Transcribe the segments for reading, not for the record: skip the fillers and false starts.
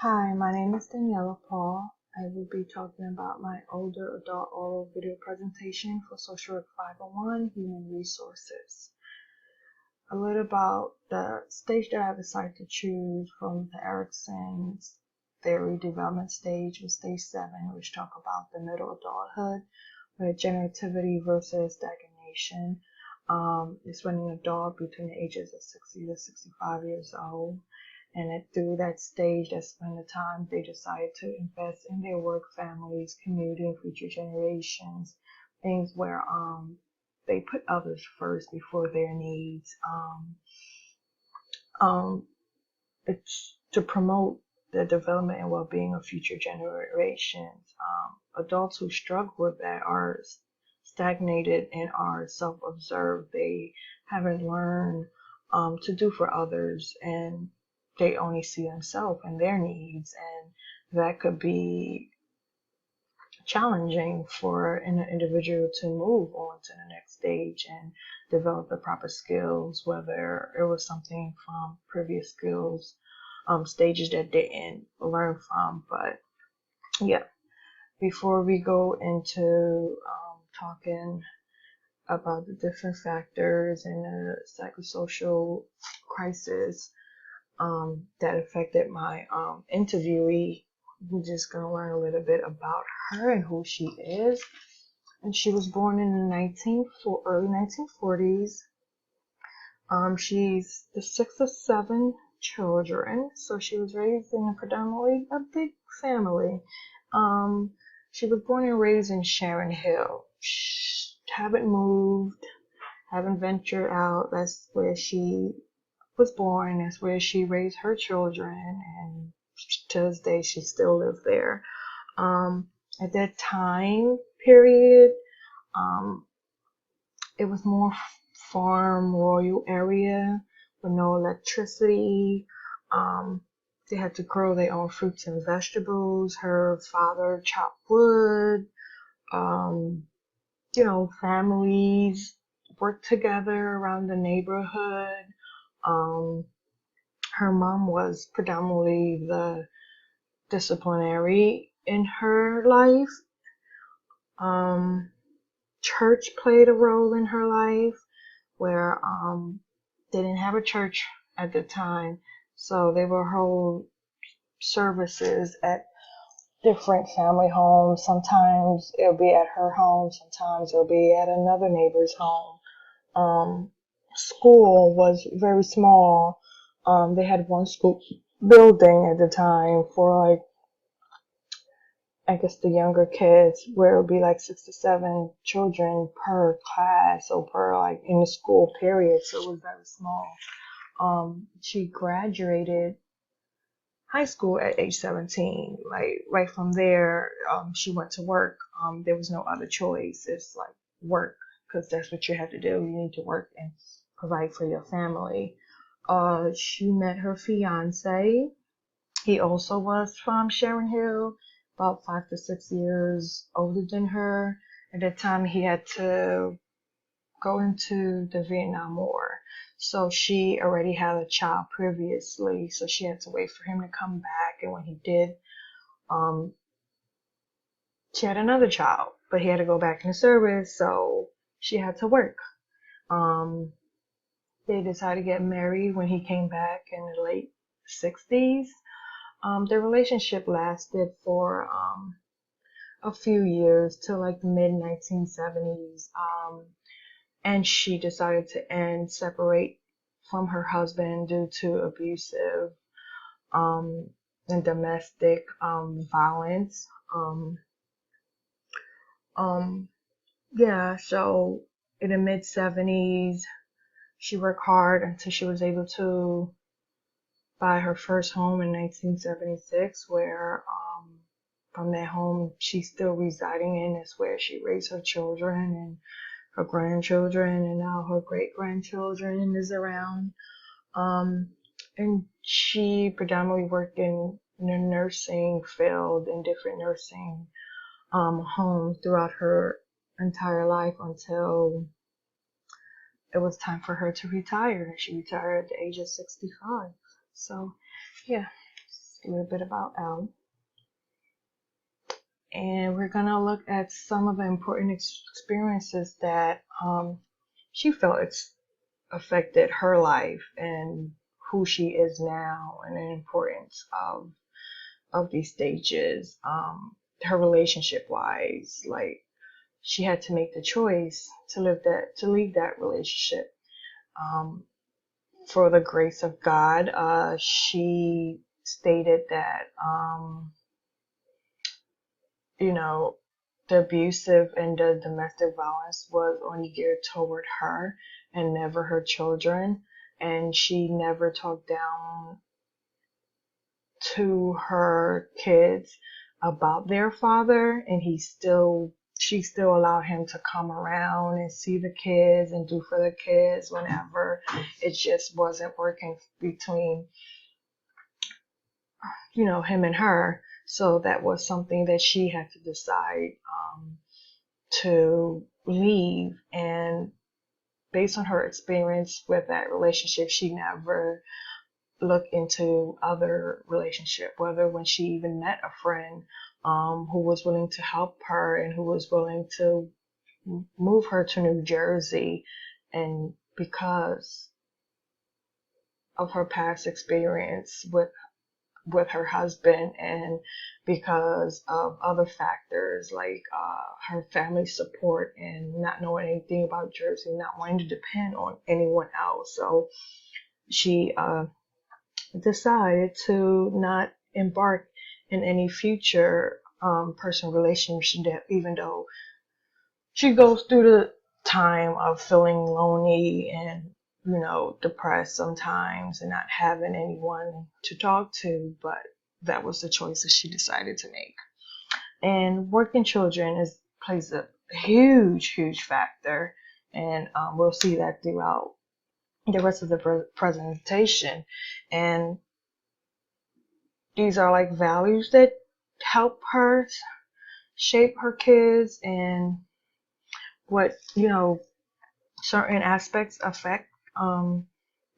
Hi, my name is Daniela Paul. I will be talking about my older adult oral video presentation for Social Work 501 Human Resources. A little about the stage that I decided to choose from the Erickson's theory development stage was stage 7, which talk about the middle adulthood, where generativity versus stagnation. It's when an adult between the ages of 60 to 65 years old. And through that stage, that's when the time they decide to invest in their work, families, community, and future generations. Things where they put others first before their needs. Um, it's to promote the development and well-being of future generations. Adults who struggle with that are stagnated and are self-observed. They haven't learned to do for others, and they only see themselves and their needs, and that could be challenging for an individual to move on to the next stage and develop the proper skills, whether it was something from previous skills stages that they didn't learn from. But yeah, before we go into talking about the different factors and the psychosocial crisis that affected my interviewee, we're just going to learn a little bit about her and who she is. And she was born in the early 1940s. She's the sixth of 7 children, so she was raised in a predominantly a big family. She was born and raised in Sharon Hill. Haven't moved, haven't ventured out. That's where she was born. That's where she raised her children, and to this day she still lives there. At that time period, it was more farm royal area with no electricity. Um, they had to grow their own fruits and vegetables. Her father chopped wood. Um, families worked together around the neighborhood. Um, Her mom was predominantly the disciplinary in her life. Church played a role in her life where they didn't have a church at the time, so they would hold services at different family homes. Sometimes it'll be at her home, sometimes it'll be at another neighbor's home. School was very small. They had one school building at the time for like, I guess, the younger kids, where it would be like 6 to 7 children per class or per like in the school period, so it was very small. She graduated high school at age 17. Like right from there, she went to work. There was no other choice. It's like work, because that's what you have to do. You need to work and provide for your family. She met her fiance. He also was from Sharon Hill, about 5 to 6 years older than her. At that time, he had to go into the Vietnam War. So she already had a child previously, so she had to wait for him to come back. And when he did, um, she had another child, but he had to go back in the service, so she had to work. Um, they decided to get married when he came back in the late 60s. Their relationship lasted for a few years till like the mid 1970s. And she decided to separate from her husband due to abusive um, and domestic violence. Um, yeah, so in the mid 70s, she worked hard until she was able to buy her first home in 1976, where from that home she's still residing in is where she raised her children and her grandchildren, and now her great grandchildren is around. And she predominantly worked in the nursing field in different nursing homes throughout her entire life until it was time for her to retire. She retired at the age of 65. So, yeah. a little bit about Elle. And we're going to look at some of the important experiences that she felt affected her life and who she is now, and the importance of these stages. Her relationship wise, like she had to make the choice to leave that relationship. For the grace of God, she stated that the abusive and the domestic violence was only geared toward her and never her children. And she never talked down to her kids about their father, and she still allowed him to come around and see the kids and do for the kids whenever. It just wasn't working between him and her. So that was something that she had to decide to leave. And based on her experience with that relationship, she never looked into other relationship, whether when she even met a friend who was willing to help her and who was willing to move her to New Jersey. And because of her past experience with her husband, and because of other factors like her family support and not knowing anything about Jersey, not wanting to depend on anyone else. So she decided to not embark in any future personal relationship, even though she goes through the time of feeling lonely and depressed sometimes and not having anyone to talk to. But that was the choice that she decided to make. And working children plays a huge factor, and we'll see that throughout the rest of the presentation. And these are like values that help her shape her kids, and what certain aspects affect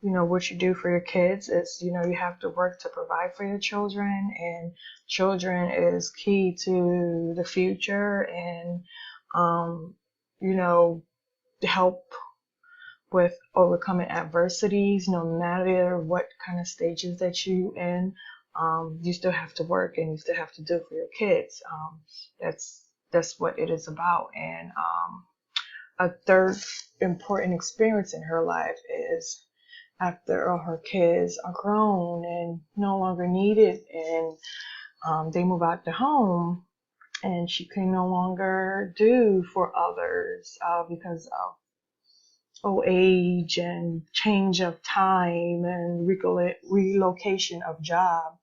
what you do for your kids is, you have to work to provide for your children, and children is key to the future, and help with overcoming adversities, no matter what kind of stages that you in. You still have to work, and you still have to do for your kids. That's what it is about. And a third important experience in her life is after all her kids are grown and no longer needed, and they move out the home, and she can no longer do for others because of old age and change of time and relocation of job,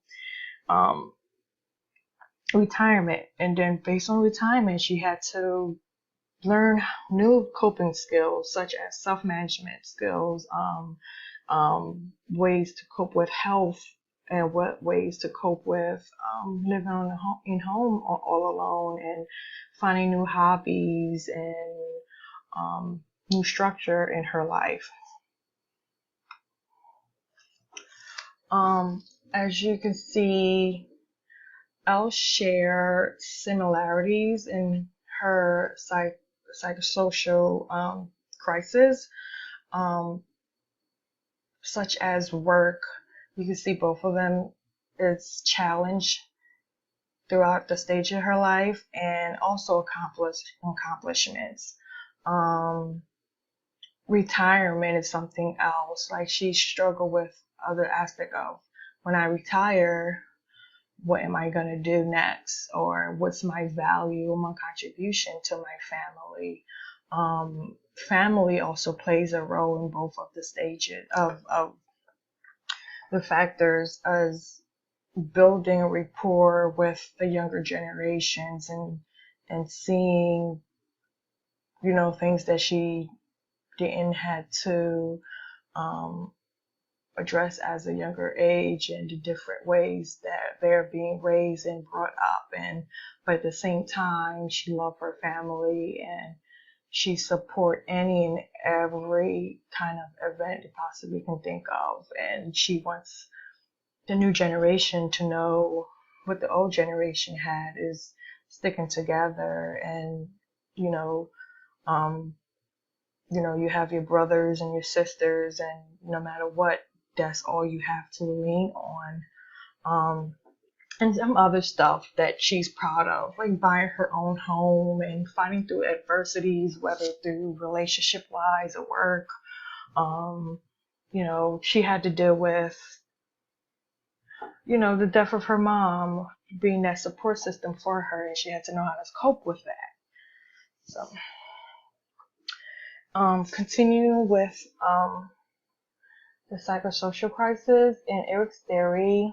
retirement. And then based on retirement, she had to learn new coping skills such as self-management skills, ways to cope with health, and what ways to cope with living in home all alone, and finding new hobbies and new structure in her life. As you can see, Elle share similarities in her psychosocial crisis, such as work. You can see both of them is challenged throughout the stage of her life, and also accomplishments. Retirement is something else. Like she struggled with other aspect of, when I retire, what am I gonna do next, or what's my value, my contribution to my family. Family also plays a role in both of the stages of the factors, as building a rapport with the younger generations, and seeing things that she didn't had to address as a younger age, and the different ways that they're being raised and brought up. But at the same time, she loved her family, and she support any and every kind of event you possibly can think of, and she wants the new generation to know what the old generation had is sticking together. And you know um you have your brothers and your sisters, and no matter what, that's all you have to lean on. um and some other stuff that she's proud of, like buying her own home and fighting through adversities, whether through relationship wise or work. um she had to deal with the death of her mom, being that support system for her, and she had to know how to cope with that. So, continuing with the psychosocial crisis in Eric's theory,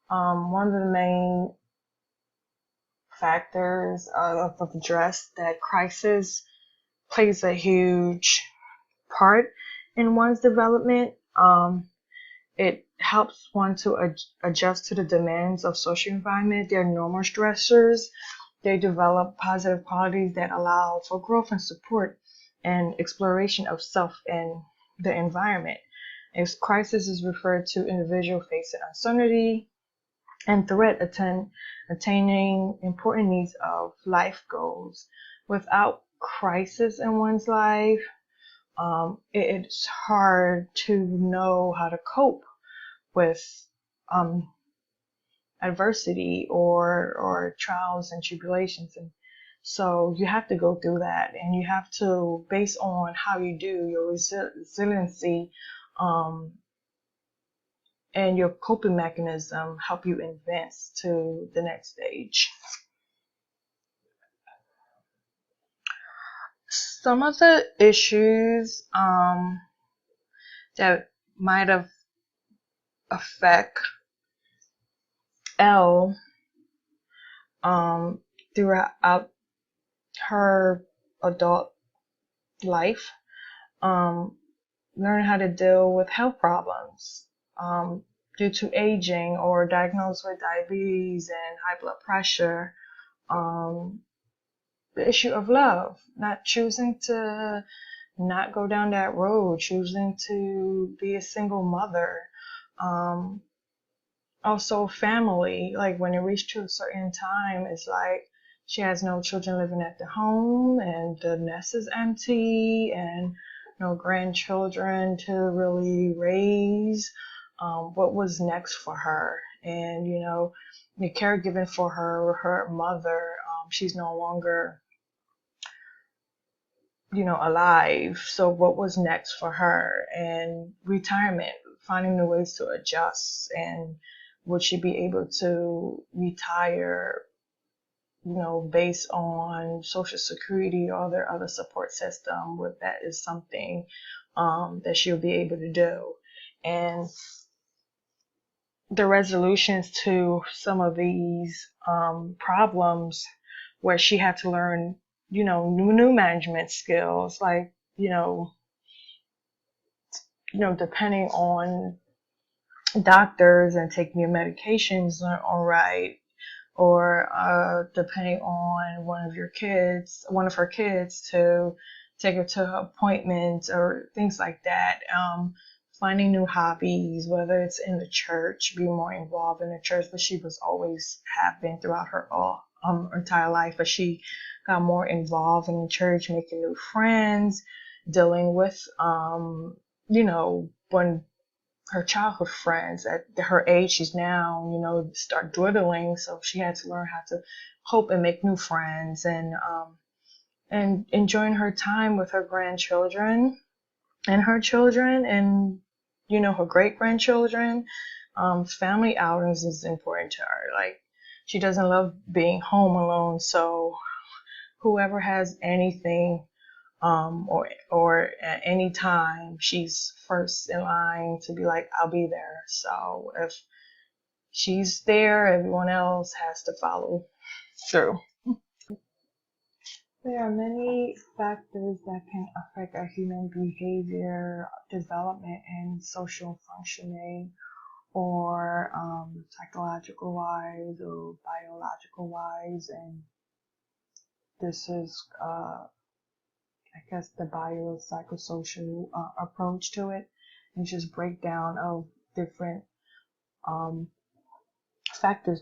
one of the main factors of address that crisis plays a huge part in one's development. It helps one to adjust to the demands of social environment, their normal stressors. They develop positive qualities that allow for growth and support and exploration of self and the environment. As crisis is referred to individual facing uncertainty and threat attaining important needs of life goals. Without crisis in one's life, it's hard to know how to cope with adversity or trials and tribulations. And so you have to go through that, and you have to, based on how you do your resiliency and your coping mechanism, help you advance to the next stage. Some of the issues that might have affect Elle throughout her adult life, learn how to deal with health problems due to aging, or diagnosed with diabetes and high blood pressure. The issue of love, not choosing to not go down that road, choosing to be a single mother. Also family, like when it reached to a certain time, it's like she has no children living at the home, and the nest is empty, and no grandchildren to really raise. What was next for her? And the caregiving for her mother, she's no longer alive. So what was next for her? And retirement, finding the ways to adjust, and would she be able to retire, based on Social Security or their other support system? What that is something that she'll be able to do. And the resolutions to some of these problems, where she had to learn, new management skills, like, depending on doctors and taking your medications all right, or depending on one of her kids to take her to appointments or things like that. Finding new hobbies, whether it's in the church, be more involved in the church, but she was always have been throughout her entire life, but she got more involved in the church, making new friends, dealing with when her childhood friends at her age, she's now, start dwindling. So she had to learn how to cope and make new friends, and enjoying her time with her grandchildren and her children, and, her great grandchildren. Family outings is important to her. Like, she doesn't love being home alone. So whoever has anything, or at any time, she's first in line to be like, I'll be there. So if she's there, everyone else has to follow through. There are many factors that can affect our human behavior, development, and social functioning, or psychological wise or biological wise. And this is I guess the biopsychosocial approach to it, and just breakdown of different um, factors